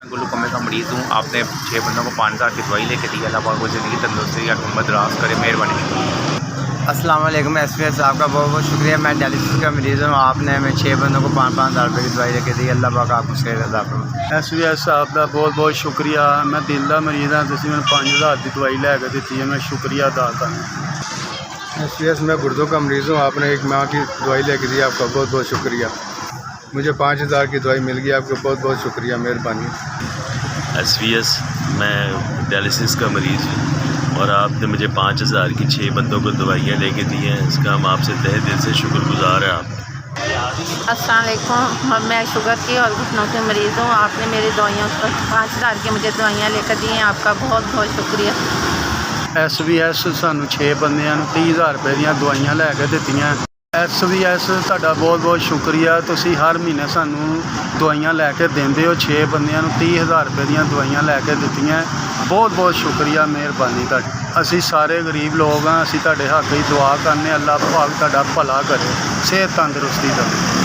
Glaucoma का मरीज़ हूँ। आपने 6 बंदों को 5000 की दवाई लेके दी। अल्लाह पाक को ज़िंदगी तंदुरुस्ती या उम्र दराज करे, मेहरबानी। अस्सलाम वालेकुम एसपीएस, आपका बहुत बहुत शुक्रिया। मैं डायलिसिस का मरीज़ हूँ। आपने हमें 6 बंदों को 5-5 हज़ार रुपये की दवाई लेके दी। अल्लाह पाक आपको खैर अता फरमाए। एसपीएस साहब का बहुत बहुत शुक्रिया। मैं दिल का मरीज़ हाँ, तुसीं मैंने 5000 की दवाई लैके दी है, मैं शुक्रिया अदा करना। एसपीएस मैं गुर्दों का मरीज़ हूँ। आपने एक माह की दवाई लेके दी, आपका बहुत बहुत शुक्रिया। मुझे 5000 की दवाई मिल गई, आपका बहुत बहुत शुक्रिया, मेहरबानी। एसपीएस मैं डायलिसिस का मरीज़ हूँ और आपने मुझे 5000 की 6 बंदों को दवाइयाँ लेके दी हैं, इसका हम आपसे तहे दिल से शुक्रगुजार हैं। आप अस्सलाम वालेकुम, मैं शुगर की और घुटनों की मरीज़ हूँ। आपने मेरी दवाइयों पर 5000 की मुझे दवाइयाँ लेकर दी हैं, आपका बहुत बहुत शुक्रिया। एसपीएस सानू 6 बंदियां नूं 30,000 रुपए दी दवाइयां लैके दित्तियां। एसपीएस तुहाडा बहुत बहुत शुक्रिया। तुसीं हर महीने सानू दवाइयां लैके देंदे हो। 6 बंदियां नूं 30,000 रुपए दी दवाइयां लैके दित्तियां। बहुत बहुत शुक्रिया, मेहरबानी तुहाडी। असीं सारे गरीब लोग हाँ, असीं तुहाडे हक च दुआ करने, अल्लाह पाक तुहाडा भला करे, सेहत तंदरुस्ती दे।